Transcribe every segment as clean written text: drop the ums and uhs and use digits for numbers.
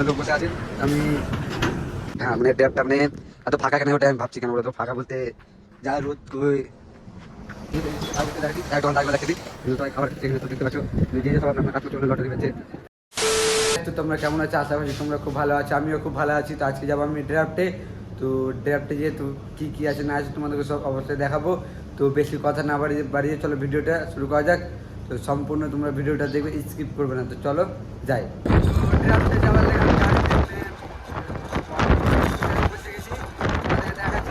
লোক বসে আছেন। আমি হ্যাঁ মানে ট্যাপটা মানে এত ফাঁকা কেন ওটা আমি ভাবছি কেন বলতো ফাঁকা বলতে যা রোদ ওই একদম লাগবে দেখে দিই খাবার তো দেখতে পাচ্ছ নিজে সব আপনার কাজ করতে লটারি বেঁচে। তো তোমরা কেমন আছো? আশা করছি তোমরা খুব ভালো আছো, আমিও খুব ভালো আছি। তো আজকে যাবো আমি ড্রাফটে। তো ড্রাফটে যেহেতু কী কী আছে না আছে তোমাদেরকে সব অবশ্যই দেখাবো। তো বেশি কথা না বাড়িয়ে চলো ভিডিওটা শুরু করা যাক। তো সম্পূর্ণ তোমরা ভিডিওটা দেখবে, স্কিপ করবে না। তো চলো যাই। ড্রাফটে যাওয়ার লেগে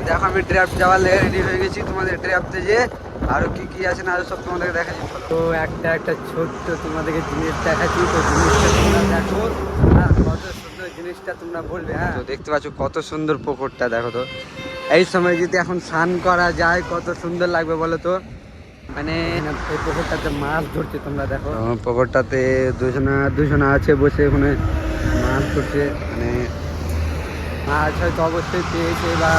দেখো আমি ড্রাফট যাওয়ার লেগে রেডি হয়ে গেছি। তোমাদের ড্রাফটে যে আরো কি কি আছে না আরো সব তোমাদেরকে দেখাচ্ছি। তো একটা ছোট্ট তোমাদেরকে জিনিস দেখাচ্ছি। তো জিনিসটা তোমরা দেখো, হ্যাঁ কত সুন্দর জিনিসটা তোমরা বলবে। হ্যাঁ তো দেখতে পাচ্ছ কত সুন্দর পুকুরটা, দেখো তো এই সময় যদি এখন স্নান করা যায় কত সুন্দর লাগবে বলো তো। মানে এই পুকুরটাতে মাছ ধরছে, তোমরা দেখো পুকুরটাতে দুজনা আছে বসে ওখানে মাছ ধরছে। মানে মাছ হয়তো অবশ্যই পেয়েছে বা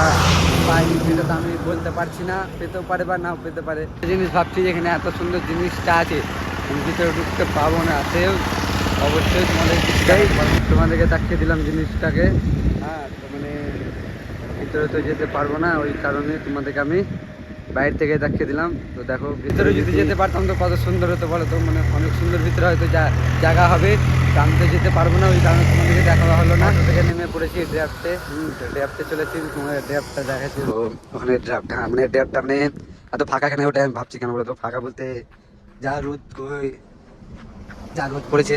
পাইনি, সেটা তো আমি বলতে পারছি না, পেতেও পারে বা নাও পেতে পারে। জিনিস ভাবছি যেখানে এত সুন্দর জিনিসটা আছে আমি ভিতরে ঢুকতে পাবো না, সেও অবশ্যই তোমাদেরকে দেখিয়ে দিলাম জিনিসটাকে। হ্যাঁ তো মানে ভিতরে তো যেতে পারবো না, ওই কারণে তোমাদেরকে আমি বাইরে থেকে দেখিয়ে দিলাম। তো দেখো ভিতরে যদি যেতে পারতাম তো কত সুন্দর হতো বলো তো। মানে অনেক সুন্দর ভিতরে হয়তো জায়গা হবে, আমি তো যেতে পারবো না, ওই কারণে তোমাদেরকে দেখা হলো না। থেকে নেমে পড়েছি ড্রাফটে চলেছি, তোমার ড্রাফটটা দেখাচ্ছি। তো ওখানে ড্রাফট মানে ড্রাফটটা মানে এত ফাঁকা কেন ওটা আমি ভাবছি কেন বলো তো। ফাঁকা বলতে যা রোদ পড়েছে,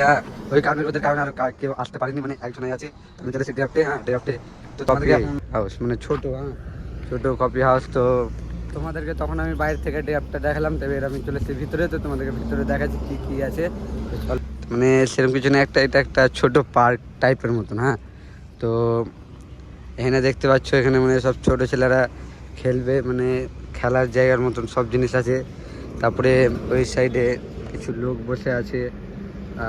ওই রোদের কারণে আর কেউ আসতে পারেনি, মানে একজনই আছে। আমি চলেছি ড্রাফটে। হ্যাঁ ড্রাফটে তো তোমাদেরকে হাউস মানে ছোট, হ্যাঁ ছোট কফি হাউস। তো তোমাদেরকে তখন আমি বাইরে থেকে ড্রাফটটা দেখালাম, তবে আমি চলে এসেছি ভিতরে। তো তোমাদেরকে ভিতরে দেখাচ্ছি কি কি আছে। মানে সেরকম কিছু না, এটা একটা ছোট পার্ক টাইপের মতন। হ্যাঁ তো এখানে দেখতে পাচ্ছ এখানে মানে সব ছোট ছেলেরা খেলবে, মানে খেলার জায়গার মতন সব জিনিস আছে। তারপরে ওই সাইডে কিছু লোক বসে আছে,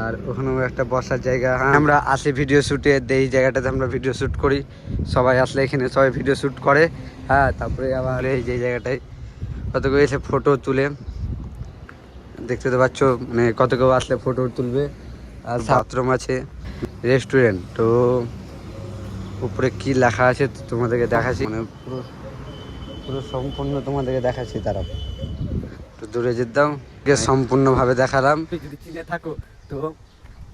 আর ওখানেও একটা বসার জায়গা। হ্যাঁ আমরা আসি ভিডিও শ্যুটে, এই জায়গাটাতে আমরা ভিডিও শ্যুট করি। সবাই আসলে এখানে সবাই ভিডিও শ্যুট করে। হ্যাঁ তারপরে আবার এই যে জায়গাটায় কত কেউ এসে ফটো তুলে, দেখতে তো পাচ্ছ মানে কত কেউ আসলে ফটো তুলবে। আর বাথরুম আছে, রেস্টুরেন্ট। তো উপরে কি লেখা আছে তোমাদেরকে দেখাচ্ছি, মানে পুরো পুরো সম্পূর্ণ তোমাদেরকে দেখাচ্ছি। তারা তো দূরে যেতাম সম্পূর্ণভাবে দেখালাম। যদি চিনে থাকো তো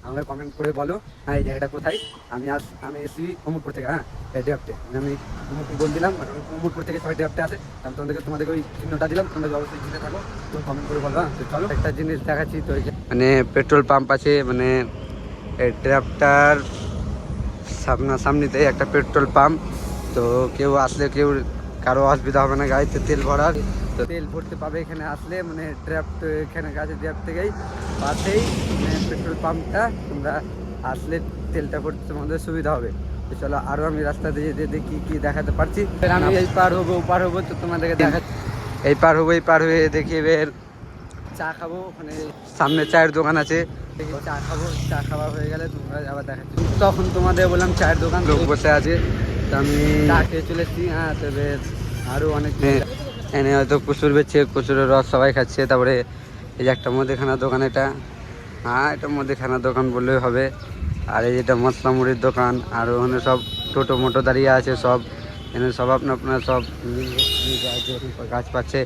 আমরা কমেন্ট করে বলো হ্যাঁ এই জায়গাটা কোথায়। আমি এসেছি অমরপুর থেকে। হ্যাঁ ড্রাফটে আমি অমরপুর বল দিলাম, অমরপুর থেকে সবাই ড্রাফটে আসে। আমি তোমাদেরকে ওই চিহ্নটা দিলাম, তোমরা অবশ্যই চিনে থাকো তো কমেন্ট করে বলো। তো চলো একটা জিনিস দেখাচ্ছি। তো মানে পেট্রোল পাম্প আছে, মানে এই ড্রাফটার সামনাসামনিতে একটা পেট্রোল পাম্প। তো কেউ আসলে কারো অসুবিধা হবে না গাড়িতে তেল ভরার। তো তেল ভরতে পাবে এখানে আসলে, মানে ড্রাফট এখানে গাছে ড্রাফট থেকেই পাশেই মানে পেট্রোল পাম্পটা। তোমরা আসলে তেলটা ভরতে তোমাদের সুবিধা হবে। তো চলো আরও আমি রাস্তাতে যেতে কি কি দেখাতে পারছি। আমি এই পার হবো ও পার হবো, তো তোমাদেরকে দেখাচ্ছি। এই পার হয়ে দেখি এবার চা খাবো। ওখানে সামনে চায়ের দোকান আছে, চা খাবো। চা খাওয়া হয়ে গেলে তোমরা আবার দেখাচ্ছি। তখন তোমাদের বললাম চায়ের দোকান, লোক বসে আছে। তো আমি চা খেয়ে চলে এসেছি। হ্যাঁ তো বেশ আরও অনেক এনে হয়তো কচুর বেচছে, কচুরের রস সবাই খাচ্ছে। তারপরে এই যে একটা মুদিখানার দোকান, এটা হ্যাঁ এটা মুদিখানার দোকান বললেই হবে। আর এই যেটা মশলা মুড়ির দোকান। আর ওখানে সব টোটো মোটো দাঁড়িয়ে আছে সব। এখানে সব আপনার সব গাছ পাচ্ছে।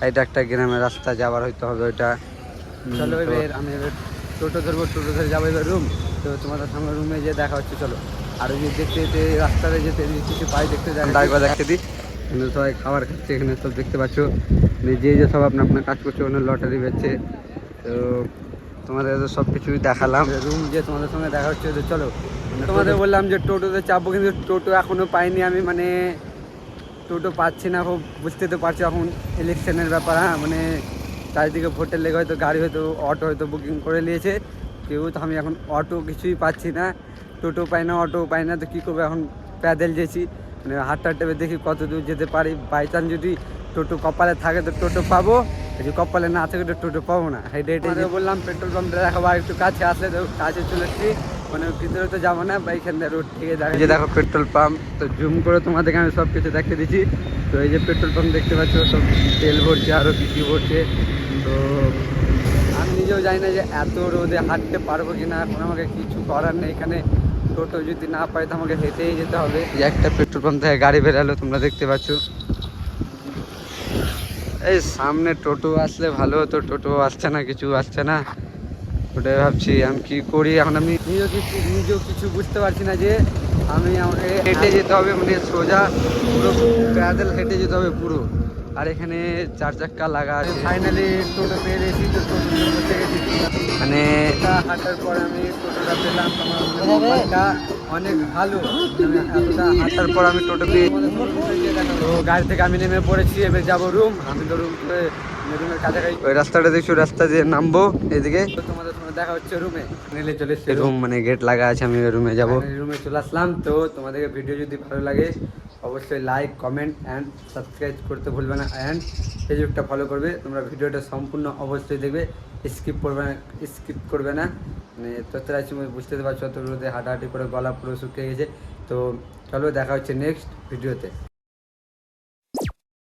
এটা একটা গ্রামের রাস্তা যাওয়ার হইতে হবে ওইটা। চলো এবার আমি টোটো ধরে যাবো এবার রুম। তো তোমাদের সঙ্গে রুমে যেয়ে দেখা হচ্ছে। চলো আর ওই যে দেখতে যেতে রাস্তাতে যেতে কিছু পাই দেখতে দেখতে দিই। এখানে সবাই খাবার খাচ্ছে, এখানে সব দেখতে পাচ্ছ যে সব আপনার কাজ করছে, ওখানে লটারি বেচছে। তো তোমাদের তো সব কিছুই দেখালাম, রুম যে তোমাদের সঙ্গে দেখা হচ্ছে। তো চলো তোমাদের বললাম যে টোটোতে চাপবো, কিন্তু টোটো এখনও পাইনি আমি। মানে টোটো পাচ্ছি না, খুব বুঝতে তো পারছি এখন ইলেকশনের ব্যাপার। হ্যাঁ মানে চারিদিকে ভোটের লেগে হয়তো গাড়ি হয়তো অটো হয়তো বুকিং করে নিয়েছে কেউ। তো আমি এখন অটো কিছুই পাচ্ছি না, টোটো পাই না, অটো পাই না। তো কী করবো এখন, প্যাদেল যেছি। মানে হাঁটতে হাঁটতে দেখি কত দূর যেতে পারি। বাই চান্স যদি টোটো কপালে থাকে তো টোটো পাবো, যদি কপালে না থাকে তো টোটো পাবো না। হেঁটে হেঁটে বললাম পেট্রোল পাম্পটা দেখাবো, আর একটু কাছে আসলে তো কাছে চলে এসেছি। মানে ভিতরে তো যাবো না, বা এখানে রোড থেকে যে দেখো পেট্রোল পাম্প। তো জুম করে তোমাদেরকে আমি সব কিছু দেখিয়ে দিচ্ছি। তো এই যে পেট্রোল পাম্প দেখতে পাচ্ছ, সব তেল ভরছে, আরও কিছু ভরছে। তো আমি নিজেও জানি না যে এত রোদে হাঁটতে পারবো কি না। এখন আমাকে কিছু করার নেই, এখানে টোটো যদি না পাই তো আমাকে হেঁটেই যেতে হবে। একটা পেট্রোল পাম্প থেকে গাড়ি বেরালো, তোমরা দেখতে পাচ্ছ। এই সামনে টোটো আসলে ভালো হতো, টোটো আসছে না, কিছু আসছে না। ওটাই ভাবছি আমি কি করি এখন। আমি নিজেও কিছু বুঝতে পারছি না যে আমাকে হেঁটে যেতে হবে, মানে সোজা পুরো প্যাডেল হেঁটে যেতে হবে পুরো। আর এখানে 4 চাক্কা লাগা আছে। ফাইনালি টোটো পেয়ে গেছি, তো টোটোতে বসে গেছি। মানে হাঁটার পর আমি টোটোটা পেলাম, আমার অনেক ভালো। এতটা হাঁটার পর আমি টোটো পেয়ে তো গাড়ি থেকে আমি নেমে পড়েছি। এবার যাবো রুম। আমি তো রুমের কাছাকাছি, ওই রাস্তাটা দেখছো, রাস্তা দিয়ে নামবো এদিকে। তোমাদের সঙ্গে দেখা হচ্ছে রুমে। নিলে চলে এসছি রুম, মানে গেট লাগা আছে, আমি রুমে যাবো। রুমে চলে আসলাম। তো তোমাদেরকে ভিডিও যদি ভালো লাগে অবশ্যই লাইক, কমেন্ট অ্যান্ড সাবস্ক্রাইব করতে ভুলবে না, অ্যান্ড ফেসবুকটা ফলো করবে। তোমরা ভিডিওটা সম্পূর্ণ অবশ্যই দেখবে, স্কিপ করবে না। মানে তোরা বুঝতে পারছো, তো রোদে হাঁটাহাঁটি করে গলা পুরো শুকিয়ে গেছে। তো চলো দেখা হচ্ছে নেক্সট ভিডিওতে।